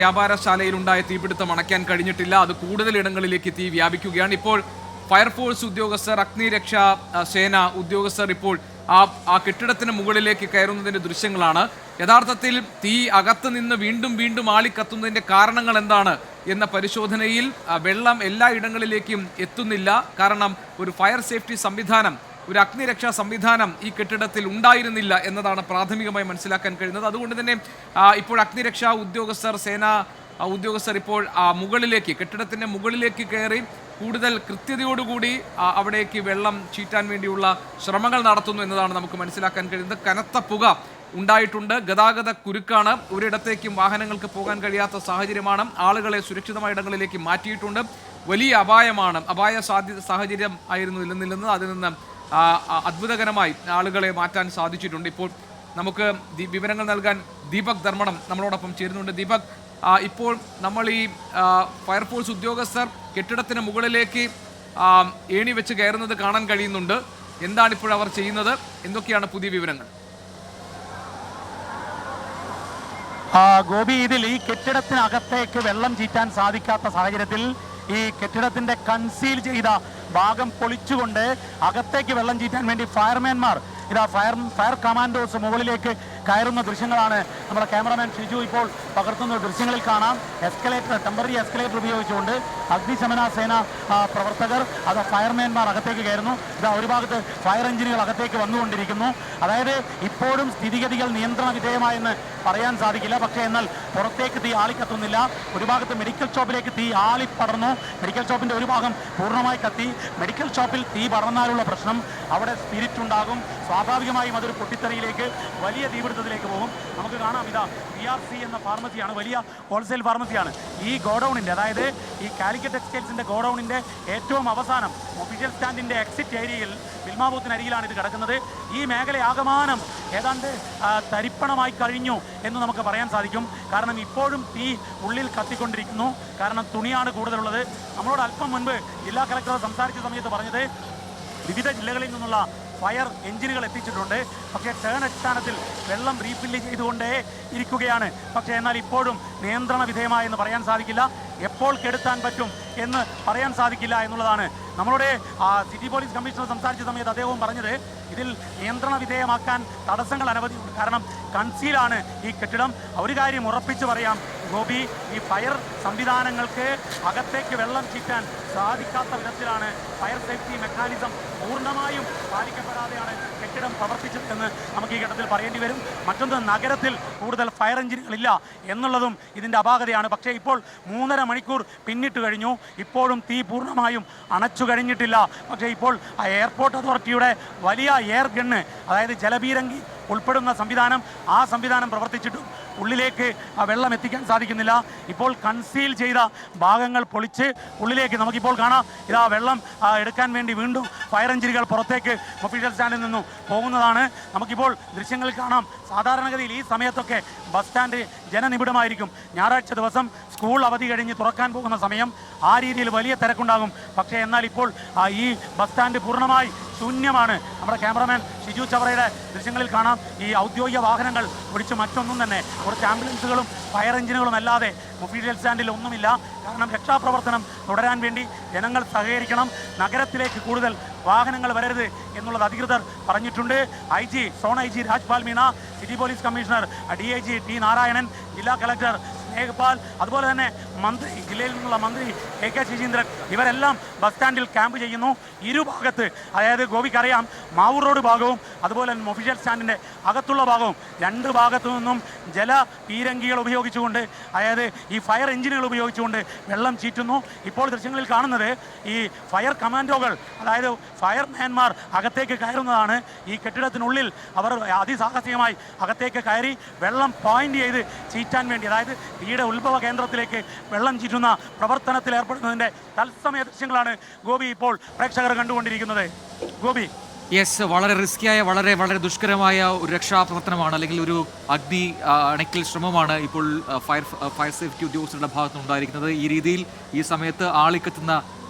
വ്യാപാരശാലയിലുണ്ടായ തീപിടുത്തം അണയ്ക്കാൻ കഴിഞ്ഞിട്ടില്ല. അത് കൂടുതൽ ഇടങ്ങളിലേക്ക് തീ വ്യാപിക്കുകയാണ്. ഇപ്പോൾ ഫയർഫോഴ്സ് ഉദ്യോഗസ്ഥർ, അഗ്നിരക്ഷാ സേന ഉദ്യോഗസ്ഥർ ഇപ്പോൾ ആ കെട്ടിടത്തിന് മുകളിലേക്ക് കയറുന്നതിന്റെ ദൃശ്യങ്ങളാണ്. യഥാർത്ഥത്തിൽ തീ അകത്ത് നിന്ന് വീണ്ടും വീണ്ടും ആളിക്കത്തുന്നതിന്റെ കാരണങ്ങൾ എന്താണ് എന്ന പരിശോധനയിൽ വെള്ളം എല്ലാ ഇടങ്ങളിലേക്കും എത്തുന്നില്ല. കാരണം ഒരു ഫയർ സേഫ്റ്റി സംവിധാനം, ഒരു അഗ്നിരക്ഷാ സംവിധാനം ഈ കെട്ടിടത്തിൽ ഉണ്ടായിരുന്നില്ല എന്നതാണ് പ്രാഥമികമായി മനസ്സിലാക്കാൻ കഴിയുന്നത്. അതുകൊണ്ട് തന്നെ ഇപ്പോൾ അഗ്നിരക്ഷാ ഉദ്യോഗസ്ഥർ, സേനാ ഉദ്യോഗസ്ഥർ ഇപ്പോൾ മുകളിലേക്ക്, കെട്ടിടത്തിൻ്റെ മുകളിലേക്ക് കയറി കൂടുതൽ കൃത്യതയോടുകൂടി അവിടേക്ക് വെള്ളം ചീറ്റാൻ വേണ്ടിയുള്ള ശ്രമങ്ങൾ നടത്തുന്നു എന്നതാണ് നമുക്ക് മനസ്സിലാക്കാൻ കഴിയുന്നത്. കനത്ത പുക ഉണ്ടായിട്ടുണ്ട്, ഗതാഗത കുരുക്കാണ്, ഒരിടത്തേക്കും വാഹനങ്ങൾക്ക് പോകാൻ കഴിയാത്ത സാഹചര്യമാണ്. ആളുകളെ സുരക്ഷിതമായ ഇടങ്ങളിലേക്ക് മാറ്റിയിട്ടുണ്ട്. വലിയ അപായ സാഹചര്യം ആയിരുന്നു നിലനിൽക്കുന്നത്. അതിൽ നിന്ന് അത്ഭുതകരമായി ആളുകളെ മാറ്റാൻ സാധിച്ചിട്ടുണ്ട്. ഇപ്പോൾ നമുക്ക് വിവരങ്ങൾ നൽകാൻ ദീപക് ധർമ്മടം നമ്മളോടൊപ്പം ചേരുന്നുണ്ട്. ദീപക്, ഇപ്പോൾ നമ്മൾ ഈ ഫയർഫോഴ്സ് ഉദ്യോഗസ്ഥർ കെട്ടിടത്തിന് മുകളിലേക്ക് ഏണി വെച്ച് കയറുന്നത് കാണാൻ കഴിയുന്നുണ്ട്. എന്താണ് ഇപ്പോൾ അവർ ചെയ്യുന്നത്? എന്തൊക്കെയാണ് പുതിയ വിവരങ്ങൾ? ഗോപി, ഇതിൽ ഈ കെട്ടിടത്തിനകത്തേക്ക് വെള്ളം ചീറ്റാൻ സാധിക്കാത്ത സാഹചര്യത്തിൽ ഈ കെട്ടിടത്തിന്റെ കൺസീൽ ചെയ്ത ഭാഗം പൊളിച്ചുകൊണ്ട് അകത്തേക്ക് വെള്ളം ചീറ്റാൻ വേണ്ടി ഫയർമാൻമാർ, ഇതാ ഫയർ കമാൻഡോസ് മുകളിലേക്ക് കയറുന്ന ദൃശ്യങ്ങളാണ് നമ്മുടെ ക്യാമറമാൻ ഷിജു ഇപ്പോൾ പകർത്തുന്ന ദൃശ്യങ്ങളിൽ കാണാം. ടെമ്പററി എസ്കലേറ്റർ ഉപയോഗിച്ചുകൊണ്ട് അഗ്നിശമന സേന പ്രവർത്തകർ, അത് ഫയർമാൻമാർ അകത്തേക്ക് കയറുന്നു. ഇതാ ഒരു ഭാഗത്ത് ഫയർ എഞ്ചിനുകൾ അകത്തേക്ക് വന്നുകൊണ്ടിരിക്കുന്നു. അതായത് ഇപ്പോഴും സ്ഥിതിഗതികൾ നിയന്ത്രണ വിധേയമായെന്ന് പറയാൻ സാധിക്കില്ല. പക്ഷേ എന്നാൽ പുറത്തേക്ക് തീ ആളിക്കത്തുന്നില്ല. ഒരു ഭാഗത്ത് മെഡിക്കൽ ഷോപ്പിലേക്ക് തീ ആളിപ്പടർന്നു. മെഡിക്കൽ ഷോപ്പിന്റെ ഒരു ഭാഗം പൂർണ്ണമായി കത്തി. മെഡിക്കൽ ഷോപ്പിൽ തീ പടർന്നാലുള്ള പ്രശ്നം, അവിടെ സ്പിരിറ്റ് ഉണ്ടാകും. സ്വാഭാവികമായും അതൊരു പൊട്ടിത്തെറിയിലേക്ക്, വലിയ തീപിടുത്തത്തിലേക്ക് പോകും. നമുക്ക് കാണാം, ഇതാ BRC എന്ന ഫാർമസിയാണ്, വലിയ ഹോൾസെയിൽ ഫാർമസിയാണ്. ഈ ഗോഡൌണിൻ്റെ, അതായത് ഈ കാലിക്കറ്റ് ടെക്സ്റ്റൈൽസിൻ്റെ ഗോഡൌണിൻ്റെ ഏറ്റവും അവസാനം ഒഫീഷ്യൽ സ്റ്റാൻഡിൻ്റെ എക്സിറ്റ് ഏരിയയിൽ വിൽമാബൂത്തിനരികിലാണ് ഇത് കിടക്കുന്നത്. ഈ മേഖലയാകമാനം ഏതാണ്ട് തരിപ്പണമായി കഴിഞ്ഞു എന്ന് നമുക്ക് പറയാൻ സാധിക്കും. കാരണം ഇപ്പോഴും തീ ഉള്ളിൽ കത്തിക്കൊണ്ടിരിക്കുന്നു. കാരണം തുണിയാണ് കൂടുതലുള്ളത്. നമ്മളോട് അല്പം മുൻപ് ജില്ലാ കളക്ടർ സംസാരിച്ച സമയത്ത് പറഞ്ഞത് വിവിധ ജില്ലകളിൽ നിന്നുള്ള ഫയർ എഞ്ചിനുകൾ എത്തിച്ചിട്ടുണ്ട്. പക്ഷേ ടേൺ അടിസ്ഥാനത്തിൽ വെള്ളം റീഫില്ല് ചെയ്തുകൊണ്ടേ ഇരിക്കുകയാണ്. പക്ഷേ എന്നാൽ ഇപ്പോഴും നിയന്ത്രണ വിധേയമായെന്ന് പറയാൻ സാധിക്കില്ല. എപ്പോൾ കെടുത്താൻ പറ്റും എന്ന് പറയാൻ സാധിക്കില്ല എന്നുള്ളതാണ്. നമ്മളുടെ സിറ്റി പോലീസ് കമ്മീഷണർ സംസാരിച്ച സമയത്ത് അദ്ദേഹവും പറഞ്ഞത് ഇതിൽ നിയന്ത്രണ വിധേയമാക്കാൻ തടസ്സങ്ങൾ അനവധിയുണ്ട്. കാരണം കൺസീലാണ് ഈ കെട്ടിടം. ഒരു കാര്യം ഉറപ്പിച്ച് പറയാം ഗോപി, ഈ ഫയർ സംവിധാനങ്ങൾക്ക് അകത്തേക്ക് വെള്ളം ചീറ്റാൻ സാധിക്കാത്ത വിധത്തിലാണ് ഫയർ സേഫ്റ്റി മെക്കാനിസം പൂർണ്ണമായും പാലിക്കപ്പെടാതെയാണ് കെട്ടിടം പ്രവർത്തിച്ചതെന്ന് നമുക്ക് ഈ ഘട്ടത്തിൽ പറയേണ്ടി വരും. മറ്റൊന്ന്, നഗരത്തിൽ കൂടുതൽ ഫയർ എഞ്ചിനുകളില്ല എന്നുള്ളതും ഇതിൻ്റെ അപാകതയാണ്. പക്ഷേ ഇപ്പോൾ 3.5 മണിക്കൂർ പിന്നിട്ട് കഴിഞ്ഞു. ഇപ്പോഴും തീ പൂർണ്ണമായും അണച്ചു കഴിഞ്ഞിട്ടില്ല. പക്ഷേ ഇപ്പോൾ എയർപോർട്ട് അതോറിറ്റിയുടെ വലിയ എയർ ഗണ്ണ്, അതായത് ജലപീരങ്കി ഉൾപ്പെടുന്ന സംവിധാനം, ആ സംവിധാനം പ്രവർത്തിച്ചിട്ടും ഉള്ളിലേക്ക് വെള്ളം എത്തിക്കാൻ സാധിക്കുന്നില്ല. ഇപ്പോൾ കൺസീൽ ചെയ്ത ഭാഗങ്ങൾ പൊളിച്ച് ഉള്ളിലേക്ക് നമുക്കിപ്പോൾ കാണാം. ഇതാ വെള്ളം എടുക്കാൻ വേണ്ടി വീണ്ടും ഫയർ എഞ്ചിനുകൾ പുറത്തേക്ക് ഒഫീഷ്യൽ സ്റ്റാൻഡിൽ നിന്നും പോകുന്നതാണ് നമുക്കിപ്പോൾ ദൃശ്യങ്ങളിൽ കാണാം. സാധാരണഗതിയിൽ ഈ സമയത്തൊക്കെ ബസ് സ്റ്റാൻഡ് ജനനിബിഡമായിരിക്കും. ഞായറാഴ്ച ദിവസം സ്കൂൾ അവധി കഴിഞ്ഞ് തുറക്കാൻ പോകുന്ന സമയം ആ രീതിയിൽ വലിയ തിരക്കുണ്ടാകും. പക്ഷേ എന്നാൽ ഇപ്പോൾ ഈ ബസ് സ്റ്റാൻഡ് പൂർണ്ണമായി ശൂന്യമാണ്. നമ്മുടെ ക്യാമറമാൻ ഷിജു ചവറയുടെ ദൃശ്യങ്ങളിൽ കാണാം. ഈ ഔദ്യോഗിക വാഹനങ്ങൾ ഒഴിച്ച് മറ്റൊന്നും തന്നെ, കുറച്ച് ആംബുലൻസുകളും ഫയർ എഞ്ചിനുകളും അല്ലാതെ ഒഫീഷ്യൽ സ്റ്റാൻഡിൽ ഒന്നുമില്ല. കാരണം രക്ഷാപ്രവർത്തനം തുടരാൻ വേണ്ടി ജനങ്ങൾ സഹകരിക്കണം. നഗരത്തിലേക്ക് കൂടുതൽ വാഹനങ്ങൾ വരരുത് എന്നുള്ളത് അധികൃതർ പറഞ്ഞിട്ടുണ്ട്. Zone IG Rajpal Meena, city police commissioner DIG T Narayanan, ജില്ലാ കളക്ടർ സ്നേഹപാൽ, അതുപോലെ തന്നെ മന്ത്രി, ജില്ലയിൽ നിന്നുള്ള മന്ത്രി AK ശശീന്ദ്രൻ, ഇവരെല്ലാം ബസ് സ്റ്റാൻഡിൽ ക്യാമ്പ് ചെയ്യുന്നു. ഇരുഭാഗത്ത്, അതായത് ഗോപിക്കറിയാം, മാവൂർ റോഡ് ഭാഗവും അതുപോലെ തന്നെ ഒഫീഷ്യൽ സ്റ്റാൻഡിൻ്റെ അകത്തുള്ള ഭാഗവും, രണ്ട് ഭാഗത്തു നിന്നും ജലപീരങ്കികൾ ഉപയോഗിച്ചുകൊണ്ട്, അതായത് ഈ ഫയർ എഞ്ചിനുകൾ ഉപയോഗിച്ചുകൊണ്ട് വെള്ളം ചീറ്റുന്നു. ഇപ്പോൾ ദൃശ്യങ്ങളിൽ കാണുന്നത് ഈ ഫയർ കമാൻഡോകൾ, അതായത് ഫയർമാൻമാർ അകത്തേക്ക് കയറുന്നതാണ്. ഈ കെട്ടിടത്തിനുള്ളിൽ അവർ അതിസാഹസികമായി അകത്തേക്ക് കയറി വെള്ളം പോയിന്റ് ചെയ്ത് ചീറ്റാൻ വേണ്ടി, അതായത് തീയുടെ ഉത്ഭവ കേന്ദ്രത്തിലേക്ക് വെള്ളം ചീറ്റുന്ന പ്രവർത്തനത്തിൽ ഏർപ്പെടുന്നതിൻ്റെ തത്സമയ ദൃശ്യങ്ങളാണ് ഗോപി ഇപ്പോൾ പ്രേക്ഷകർ കണ്ടുകൊണ്ടിരിക്കുന്നത്. ഗോപി. യെസ്, വളരെ റിസ്കിയായ വളരെ വളരെ ദുഷ്കരമായ ഒരു രക്ഷാപ്രവർത്തനമാണ് അല്ലെങ്കിൽ ഒരു അഗ്നി അണയ്ക്കൽ ശ്രമമാണ് ഇപ്പോൾ ഫയർ സേഫ്റ്റി ഉദ്യോഗസ്ഥരുടെ ഭാഗത്തുനിന്ന് ഉണ്ടായിരിക്കുന്നത്. ഈ രീതിയിൽ ഈ സമയത്ത്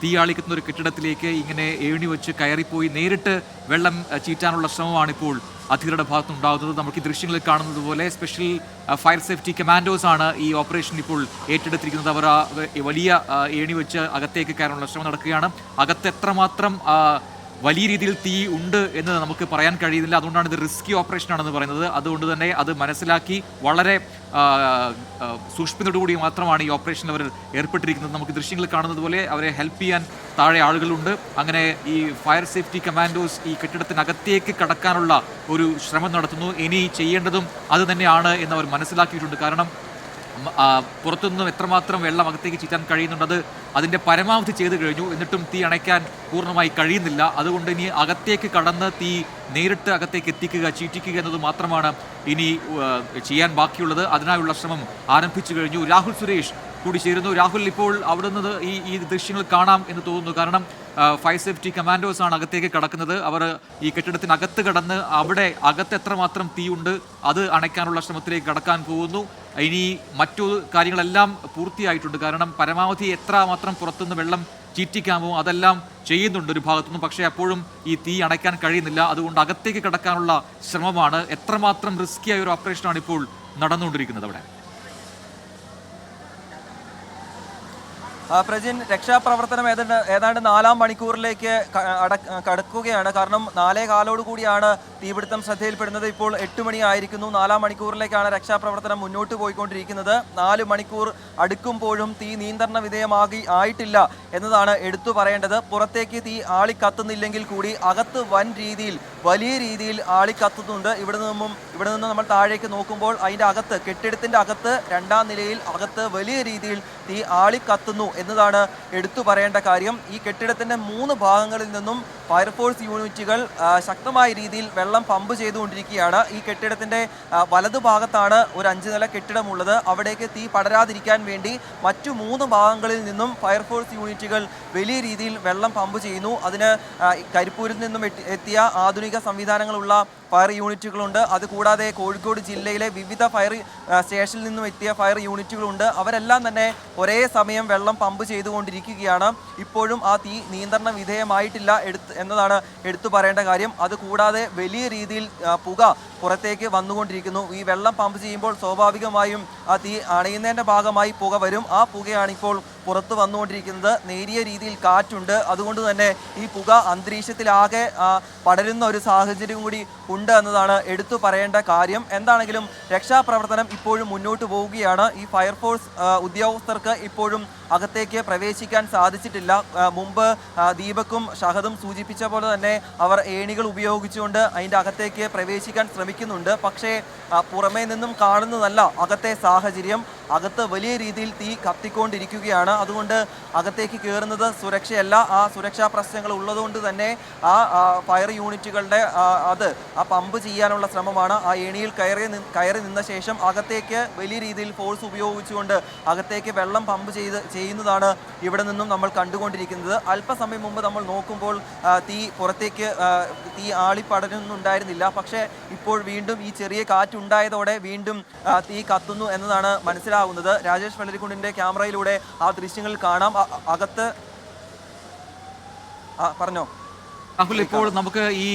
തീ ആളിക്കത്തുന്ന ഒരു കെട്ടിടത്തിലേക്ക് ഇങ്ങനെ ഏണി വെച്ച് കയറിപ്പോയി നേരിട്ട് വെള്ളം ചീറ്റാനുള്ള ശ്രമമാണ് ഇപ്പോൾ അധികൃതരുടെ ഭാഗത്തുനിന്നുണ്ടാകുന്നത്. നമുക്ക് ഈ ദൃശ്യങ്ങളിൽ കാണുന്നത് പോലെ സ്പെഷ്യൽ ഫയർ സേഫ്റ്റി കമാൻഡോസ് ആണ് ഈ ഓപ്പറേഷൻ ഇപ്പോൾ ഏറ്റെടുത്തിരിക്കുന്നത്. അവർ വലിയ ഏണി വെച്ച് അകത്തേക്ക് കയറാനുള്ള ശ്രമം നടക്കുകയാണ്. അകത്ത് എത്രമാത്രം വലിയ രീതിയിൽ തീ ഉണ്ട് എന്ന് നമുക്ക് പറയാൻ കഴിയുന്നില്ല. അതുകൊണ്ടാണ് ഇത് റിസ്കി ഓപ്പറേഷൻ ആണെന്ന് പറയുന്നത്. അതുകൊണ്ട് തന്നെ അത് മനസ്സിലാക്കി വളരെ സൂക്ഷ്മതയോടുകൂടി മാത്രമാണ് ഈ ഓപ്പറേഷനിൽ അവർ ഏർപ്പെട്ടിരിക്കുന്നത്. നമുക്ക് ദൃശ്യങ്ങൾ കാണുന്നത് പോലെ അവരെ ഹെൽപ്പ് ചെയ്യാൻ താഴെ ആളുകളുണ്ട്. അങ്ങനെ ഈ ഫയർ സേഫ്റ്റി കമാൻഡോസ് ഈ കെട്ടിടത്തിനകത്തേക്ക് കടക്കാനുള്ള ഒരു ശ്രമം നടത്തുന്നു. ഇനി ചെയ്യേണ്ടതും അത് തന്നെയാണ് എന്ന് അവർ മനസ്സിലാക്കിയിട്ടുണ്ട്. കാരണം പുറത്തുനിന്നും എത്രമാത്രം വെള്ളം അകത്തേക്ക് ചീറ്റാൻ കഴിയുന്നുണ്ട് അതിൻ്റെ പരമാവധി ചെയ്തു കഴിഞ്ഞു. എന്നിട്ടും തീ അണയ്ക്കാൻ പൂർണ്ണമായി കഴിയുന്നില്ല. അതുകൊണ്ട് ഇനി അകത്തേക്ക് കടന്ന് തീ നേരിട്ട് അകത്തേക്ക് ചീറ്റിക്കുക എന്നത് മാത്രമാണ് ഇനി ചെയ്യാൻ ബാക്കിയുള്ളത്. അതിനായുള്ള ശ്രമം ആരംഭിച്ചു കഴിഞ്ഞു. രാഹുൽ സുരേഷ് കൂടി ചേരുന്നു. രാഹുൽ, ഇപ്പോൾ അവിടെ നിന്ന് ഈ ദൃശ്യങ്ങൾ കാണാം എന്ന് തോന്നുന്നു. കാരണം ഫയർ സേഫ്റ്റി കമാൻഡോസ് ആണ് അകത്തേക്ക് കടക്കുന്നത്. അവർ ഈ കെട്ടിടത്തിനകത്ത് കടന്ന് അവിടെ അകത്ത് എത്രമാത്രം തീയുണ്ട് അത് അണയ്ക്കാനുള്ള ശ്രമത്തിലേക്ക് കടക്കാൻ പോകുന്നു. ഇനി മറ്റു കാര്യങ്ങളെല്ലാം പൂർത്തിയായിട്ടുണ്ട്. കാരണം പരമാവധി എത്രമാത്രം പുറത്തുനിന്ന് വെള്ളം ചീറ്റിക്കാമോ അതെല്ലാം ചെയ്യുന്നുണ്ട് ഒരു ഭാഗത്തുനിന്നും. പക്ഷേ അപ്പോഴും ഈ തീ അണയ്ക്കാൻ കഴിയുന്നില്ല. അതുകൊണ്ട് അകത്തേക്ക് കടക്കാനുള്ള ശ്രമമാണ്. എത്രമാത്രം റിസ്കിയായ ഒരു ഓപ്പറേഷനാണ് ഇപ്പോൾ നടന്നുകൊണ്ടിരിക്കുന്നത് അവിടെ. പ്രജിൻ, രക്ഷാപ്രവർത്തനം ഏതാണ്ട് 4-ാം മണിക്കൂറിലേക്ക് കടക്കുകയാണ്. കാരണം 4:15 കൂടിയാണ് തീപിടുത്തം ശ്രദ്ധയിൽപ്പെടുന്നത്. ഇപ്പോൾ 8 മണിയായിരിക്കുന്നു. 4-ാം മണിക്കൂറിലേക്കാണ് രക്ഷാപ്രവർത്തനം മുന്നോട്ട് പോയിക്കൊണ്ടിരിക്കുന്നത്. 4 മണിക്കൂർ അടുക്കുമ്പോഴും തീ നിയന്ത്രണ ആയിട്ടില്ല എന്നതാണ് എടുത്തു പറയേണ്ടത്. പുറത്തേക്ക് തീ ആളിക്കത്തുന്നില്ലെങ്കിൽ കൂടി അകത്ത് വലിയ രീതിയിൽ ആളിക്കത്തുന്നുണ്ട്. ഇവിടെ നിന്ന് നമ്മൾ താഴേക്ക് നോക്കുമ്പോൾ അതിൻ്റെ അകത്ത്, കെട്ടിടത്തിൻ്റെ അകത്ത് 2-ാം നിലയിൽ അകത്ത് വലിയ രീതിയിൽ തീ ആളിക്കത്തുന്നു എന്നതാണ് എടുത്തു പറയേണ്ട കാര്യം. ഈ കെട്ടിടത്തിൻ്റെ 3 ഭാഗങ്ങളിൽ നിന്നും ഫയർഫോഴ്സ് യൂണിറ്റുകൾ ശക്തമായ രീതിയിൽ വെള്ളം പമ്പ് ചെയ്തുകൊണ്ടിരിക്കുകയാണ്. ഈ കെട്ടിടത്തിൻ്റെ വലതുഭാഗത്താണ് ഒരു 5 നില കെട്ടിടമുള്ളത്. അവിടേക്ക് തീ പടരാതിരിക്കാൻ വേണ്ടി മറ്റു 3 ഭാഗങ്ങളിൽ നിന്നും ഫയർഫോഴ്സ് യൂണിറ്റുകൾ വലിയ രീതിയിൽ വെള്ളം പമ്പ് ചെയ്യുന്നു. അതിന് കരിപ്പൂരിൽ നിന്നും എത്തിയ ആധുനിക സംവിധാനങ്ങളുള്ള ഫയർ യൂണിറ്റുകളുണ്ട്. അതുകൂടാതെ കോഴിക്കോട് ജില്ലയിലെ വിവിധ ഫയർ സ്റ്റേഷനിൽ നിന്നും എത്തിയ ഫയർ യൂണിറ്റുകളുണ്ട്. അവരെല്ലാം തന്നെ ഒരേ സമയം വെള്ളം പമ്പ് ചെയ്തുകൊണ്ടിരിക്കുകയാണ്. ഇപ്പോഴും ആ തീ നിയന്ത്രണ വിധേയമായിട്ടില്ല എന്നതാണ് എടുത്തു പറയേണ്ട കാര്യം. അതുകൂടാതെ വലിയ രീതിയിൽ പുക പുറത്തേക്ക് വന്നുകൊണ്ടിരിക്കുന്നു. ഈ വെള്ളം പമ്പ് ചെയ്യുമ്പോൾ സ്വാഭാവികമായും ആ തീ അണയുന്നതിൻ്റെ ഭാഗമായി പുക വരും. ആ പുകയാണ് ഇപ്പോൾ പുറത്ത് വന്നുകൊണ്ടിരിക്കുന്നത്. നേരിയ രീതിയിൽ കാറ്റുണ്ട്. അതുകൊണ്ട് തന്നെ ഈ പുക അന്തരീക്ഷത്തിലാകെ പടരുന്ന ഒരു സാഹചര്യം കൂടി ഉണ്ട് എന്നതാണ് എടുത്തു പറയേണ്ട കാര്യം. എന്താണെങ്കിലും രക്ഷാപ്രവർത്തനം ഇപ്പോഴും മുന്നോട്ട് പോവുകയാണ്. ഈ ഫയർഫോഴ്സ് ഉദ്യോഗസ്ഥർക്ക് ഇപ്പോഴും അകത്തേക്ക് പ്രവേശിക്കാൻ സാധിച്ചിട്ടില്ല. മുമ്പ് ദീപക്കും ഷഹദും സൂചിപ്പിച്ച പോലെ തന്നെ അവർ ഏണികൾ ഉപയോഗിച്ചുകൊണ്ട് അതിൻ്റെ അകത്തേക്ക് പ്രവേശിക്കാൻ ശ്രമിക്കുന്നുണ്ട്. പക്ഷേ പുറമേ നിന്നും കാണുന്നതല്ല അകത്തെ സാഹചര്യം. അകത്ത് വലിയ രീതിയിൽ തീ കത്തിക്കൊണ്ടിരിക്കുകയാണ്. അതുകൊണ്ട് അകത്തേക്ക് കയറുന്നത് സുരക്ഷയല്ല. ആ സുരക്ഷാ പ്രശ്നങ്ങൾ ഉള്ളതുകൊണ്ട് തന്നെ ആ ഫയർ യൂണിറ്റുകളുടെ ആ പമ്പ് ചെയ്യാനുള്ള ശ്രമമാണ്. ആ ഏണിയിൽ കയറി നിന്ന ശേഷം അകത്തേക്ക് വലിയ രീതിയിൽ ഫോഴ്സ് ഉപയോഗിച്ചുകൊണ്ട് അകത്തേക്ക് വെള്ളം പമ്പ് ചെയ്യുന്നതാണ് ഇവിടെ നിന്നും നമ്മൾ കണ്ടുകൊണ്ടിരിക്കുന്നത്. അല്പസമയം മുമ്പ് നമ്മൾ നോക്കുമ്പോൾ പുറത്തേക്ക് തീ ആളിപ്പടരുന്നുണ്ടായിരുന്നില്ല. പക്ഷേ ഇപ്പോൾ വീണ്ടും ഈ ചെറിയ കാറ്റുണ്ടായതോടെ വീണ്ടും തീ കത്തുന്നു എന്നതാണ് മനസ്സിലാകുന്നത്. രാജേഷ് വെള്ളരിക്കുണ്ടിൻ്റെ ക്യാമറയിലൂടെ ആ ദൃശ്യങ്ങൾ കാണാം. അകത്ത് പറഞ്ഞോ രാഹുൽ, ഇപ്പോൾ നമുക്ക് ഈ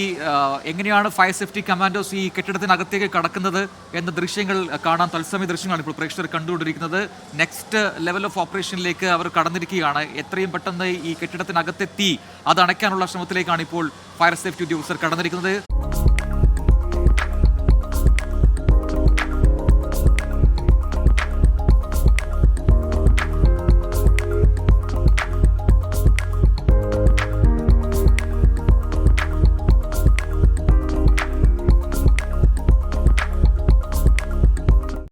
എങ്ങനെയാണ് ഫയർ സേഫ്റ്റി കമാൻഡോസ് ഈ കെട്ടിടത്തിനകത്തേക്ക് കടക്കുന്നത് എന്ന ദൃശ്യങ്ങൾ കാണാൻ, തത്സമയ ദൃശ്യങ്ങളാണ് ഇപ്പോൾ പ്രേക്ഷകർ കണ്ടുകൊണ്ടിരിക്കുന്നത്. നെക്സ്റ്റ് ലെവൽ ഓഫ് ഓപ്പറേഷനിലേക്ക് അവർ കടന്നിരിക്കുകയാണ്. എത്രയും പെട്ടെന്ന് ഈ കെട്ടിടത്തിനകത്തെത്തി അത് അണയ്ക്കാനുള്ള ശ്രമത്തിലേക്കാണ് ഇപ്പോൾ ഫയർ സേഫ്റ്റി ഉദ്യോഗസ്ഥർ കടന്നിരിക്കുന്നത്.